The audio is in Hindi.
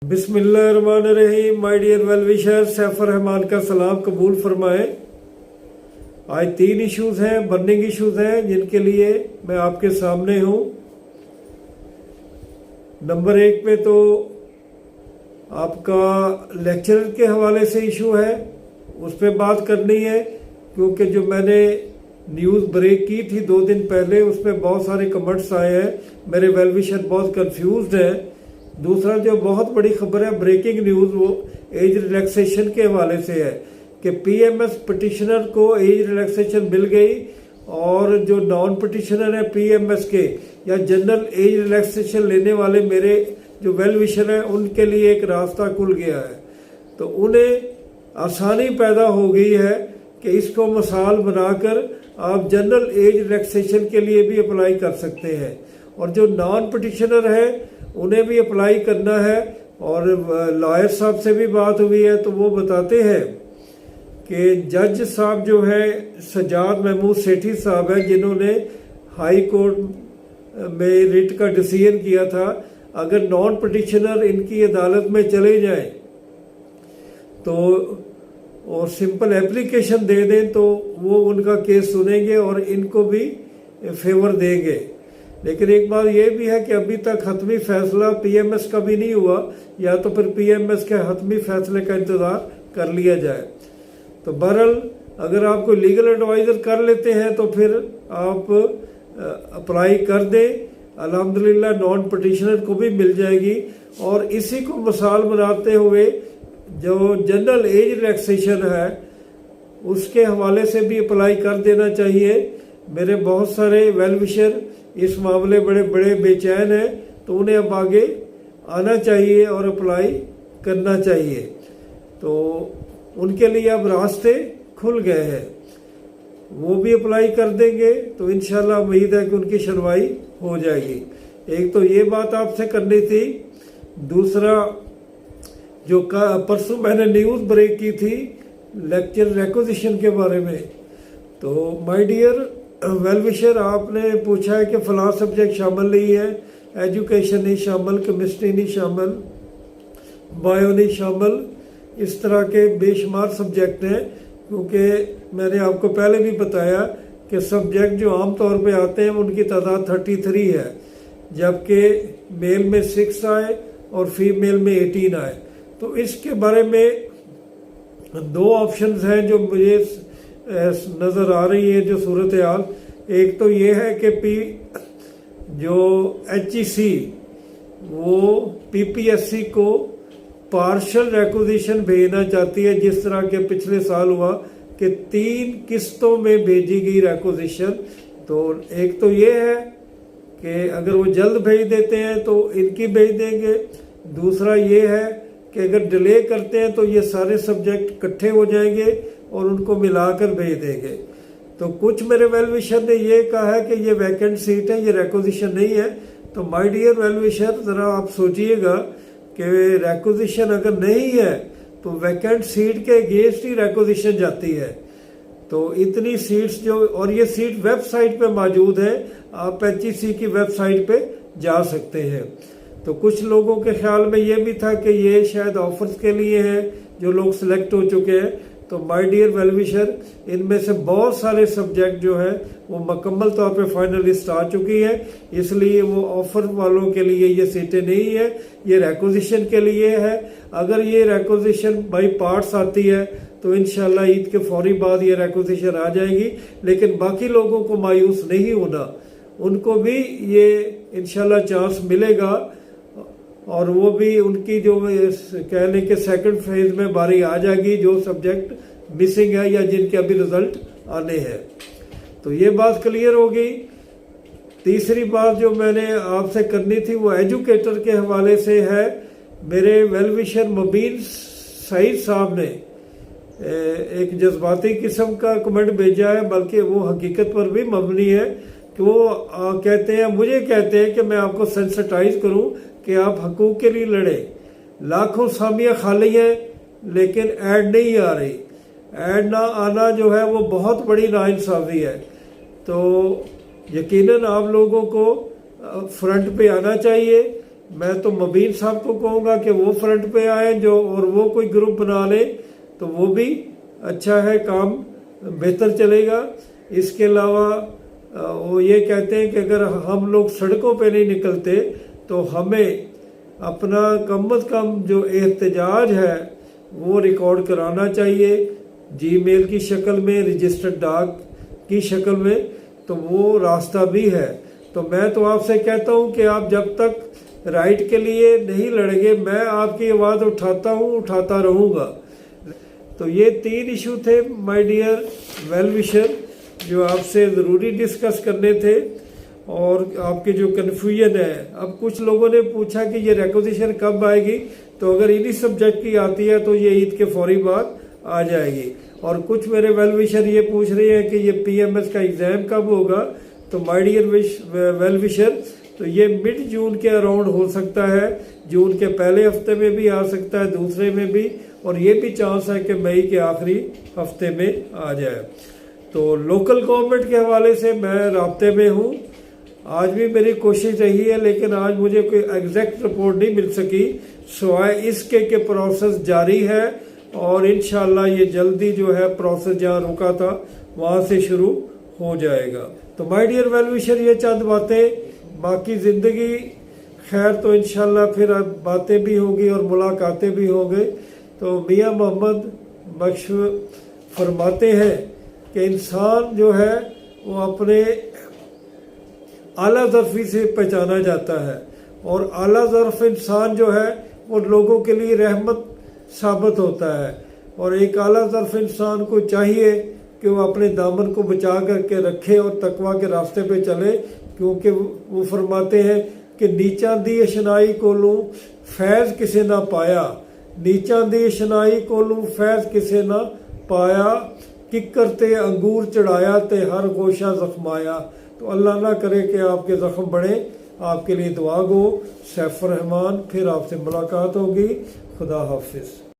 बिस्मिल्लाहिर्रहमानिर्रहीम। My dear well wisher, Saifur Rahman का सलाम कबूल फरमाएं। आज 3 इश्यूज़ हैं, बर्निंग इश्यूज़ हैं, जिनके लिए मैं आपके सामने हूँ। नंबर 1 पे तो आपका लेक्चर के हवाले से इशू है, उस पर बात करनी है, क्योंकि जो मैंने न्यूज़ ब्रेक की थी 2 दिन पहले, उस पर बहुत सारे कमेंट्स आए हैं। मेरे वेल विशर बहुत कंफ्यूज्ड हैं। दूसरा जो बहुत बड़ी खबर है, ब्रेकिंग न्यूज़, वो एज रिलैक्सेशन के हवाले से है कि पीएमएस पिटिशनर को एज रिलैक्सेशन मिल गई, और जो नॉन पिटिशनर है पीएमएस के या जनरल एज रिलैक्सेशन लेने वाले मेरे जो वेल विशर हैं, उनके लिए एक रास्ता खुल गया है। तो उन्हें आसानी पैदा हो गई है कि इसको मिसाल बनाकर आप जनरल एज रिलैक्सेशन के लिए भी अप्लाई कर सकते हैं, और जो नॉन पिटिशनर है उन्हें भी अप्लाई करना है। और लॉयर साहब से भी बात हुई है, तो वो बताते हैं कि जज साहब जो है सजाद महमूद सेठी साहब है, जिन्होंने हाई कोर्ट में रिट का डिसीजन किया था, अगर नॉन पिटिशनर इनकी अदालत में चले जाएं तो और सिंपल एप्लीकेशन दे दें तो वो उनका केस सुनेंगे और इनको भी फेवर देंगे। लेकिन एक बात ये भी है कि अभी तक हतमी फैसला पीएमएस का भी नहीं हुआ, या तो फिर पीएमएस के हतमी फैसले का इंतज़ार कर लिया जाए। तो बहरहाल अगर आप कोई लीगल एडवाइज़र कर लेते हैं तो फिर आप अप्लाई कर दें, अल्हम्दुलिल्लाह नॉन पिटिशनर को भी मिल जाएगी। और इसी को मिसाल बनाते हुए जो जनरल एज रिलैक्सेशन है उसके हवाले से भी अप्लाई कर देना चाहिए। मेरे बहुत सारे वेल विशर इस मामले बड़े बड़े बेचैन हैं, तो उन्हें अब आगे आना चाहिए और अप्लाई करना चाहिए। तो उनके लिए अब रास्ते खुल गए हैं, वो भी अप्लाई कर देंगे तो इंशाल्लाह उम्मीद है कि उनकी सुनवाई हो जाएगी। एक तो ये बात आपसे करनी थी। दूसरा, जो परसों मैंने न्यूज़ ब्रेक की थी लेक्चर रिक्विजिशन के बारे में, तो माय डियर वेल विशर, आपने पूछा है कि फ़लाँ सब्जेक्ट शामिल नहीं है, एजुकेशन नहीं शामिल, केमिस्ट्री नहीं शामिल, बायो नहीं शामिल, इस तरह के बेशुमार सब्जेक्ट हैं। क्योंकि मैंने आपको पहले भी बताया कि सब्जेक्ट जो आम तौर पे आते हैं उनकी तादाद 33 है, जबकि मेल में 6 आए और फीमेल में 18 आए। तो इसके बारे में 2 ऑप्शंस हैं जो मुझे नज़र आ रही है जो सूरत हाल। एक तो ये है कि जो HEC वो PPSC को पार्शल रिक्विजिशन भेजना चाहती है, जिस तरह के पिछले साल हुआ कि 3 किस्तों में भेजी गई रिक्विजिशन। तो एक तो ये है कि अगर वो जल्द भेज देते हैं तो इनकी भेज देंगे। दूसरा ये है कि अगर डिले करते हैं तो ये सारे सब्जेक्ट इकट्ठे हो जाएंगे और उनको मिलाकर भेज देंगे। तो कुछ मेरे वेल विशर ने ये कहा है कि ये वैकेंट सीट है, ये रिक्विजिशन नहीं है। तो माय डियर वेल विशर, ज़रा आप सोचिएगा कि रिक्विजिशन अगर नहीं है तो वैकेंट सीट के अगेंस्ट ही रिक्विजिशन जाती है। तो इतनी सीट्स जो, और ये सीट वेबसाइट पे मौजूद है, आप HEC की वेबसाइट पे जा सकते हैं। तो कुछ लोगों के ख्याल में ये भी था कि ये शायद ऑफर्स के लिए है जो लोग सिलेक्ट हो चुके हैं। तो माय डियर वेल विशर, इनमें से बहुत सारे सब्जेक्ट जो है वो मुकम्मल तौर पे फाइनलिस्ट आ चुकी है, इसलिए वो ऑफर वालों के लिए ये सीटें नहीं है, ये रिक्विजिशन के लिए है। अगर ये रिक्विजिशन बाई पार्ट्स आती है तो इंशाल्लाह ईद के फौरी बाद ये रिक्विजिशन आ जाएगी। लेकिन बाकी लोगों को मायूस नहीं होना, उनको भी ये इंशाल्लाह चांस मिलेगा, और वो भी उनकी जो कह लें कि सेकंड फेज में बारी आ जाएगी जो सब्जेक्ट मिसिंग है या जिनके अभी रिजल्ट आने हैं। तो ये बात क्लियर हो गई। तीसरी बात जो मैंने आपसे करनी थी वो एजुकेटर के हवाले से है। मेरे वेल विशर मुबीन सईद साहब ने एक जज्बाती किस्म का कमेंट भेजा है, बल्कि वो हकीकत पर भी मबनी है कि वो कहते हैं, मुझे कहते हैं कि मैं आपको सेंसिटाइज करूं कि आप हकूक़ के लिए लड़े। लाखों सामियाँ खाली हैं लेकिन ऐड नहीं आ रही। ऐड ना आना जो है वो बहुत बड़ी नाइंसाफ़ी है। तो यकीनन आप लोगों को फ्रंट पे आना चाहिए। मैं तो मबीन साहब को कहूँगा कि वो फ्रंट पे आए जो, और वो कोई ग्रुप बना ले तो वो भी अच्छा है, काम बेहतर चलेगा। इसके अलावा वो ये कहते हैं कि अगर हम लोग सड़कों पे नहीं निकलते तो हमें अपना कम अज़ कम जो एहतजाज है वो रिकॉर्ड कराना चाहिए, जीमेल की शक्ल में, रजिस्टर्ड डाक की शक्ल में, तो वो रास्ता भी है। तो मैं तो आपसे कहता हूँ कि आप जब तक राइट के लिए नहीं लड़ेंगे, मैं आपकी आवाज़ उठाता हूँ, उठाता रहूँगा। तो ये 3 इशू थे माय डियर वेल विशर, जो आपसे ज़रूरी डिस्कस करने थे। और आपके जो कन्फ्यूजन है, अब कुछ लोगों ने पूछा कि ये रिक्वेजिशन कब आएगी, तो अगर इन्हीं सब्जेक्ट की आती है तो ये ईद के फौरी बाद आ जाएगी। और कुछ मेरे वेल विशर ये पूछ रहे हैं कि ये PMS का एग्ज़ाम कब होगा, तो माय डियर वेल विशर, तो ये मिड जून के अराउंड हो सकता है, जून के पहले हफ्ते में भी आ सकता है, दूसरे में भी, और ये भी चांस है कि मई के आखिरी हफ्ते में आ जाए। तो लोकल गवर्नमेंट के हवाले से मैं राब्ते में हूँ, आज भी मेरी कोशिश रही है, लेकिन आज मुझे कोई एग्जैक्ट रिपोर्ट नहीं मिल सकी, सिवाय इसके कि प्रोसेस जारी है और इंशाल्लाह ये जल्दी जो है प्रोसेस जहाँ रुका था वहाँ से शुरू हो जाएगा। तो माय डियर वेल विशर, ये चंद बातें, बाकी ज़िंदगी खैर तो इंशाल्लाह फिर बातें भी होगी और मुलाकातें भी होंगी। तो मियाँ मोहम्मद बख्श फरमाते हैं कि इंसान जो है वो अपने आला ज़र्फ़ी से पहचाना जाता है, और आला ज़र्फ़ इंसान जो है वो लोगों के लिए रहमत साबित होता है। और एक आला ज़र्फ़ इंसान को चाहिए कि वो अपने दामन को बचा करके रखे और तकवा के रास्ते पे चले, क्योंकि वो फरमाते हैं कि नीचा दी अशनाई कोलू फैज़ किसे ना पाया, नीचा दी अशनाई कोलू फैज़ किसे ना पाया, किकर ते अंगूर चढ़ाया ते हर गोशा जख्माया। तो अल्लाह ना करे कि आपके ज़ख्म बढ़े। आपके लिए दुआ गो। सैफ रहमान, फिर आपसे मुलाकात होगी। खुदा हाफिज़।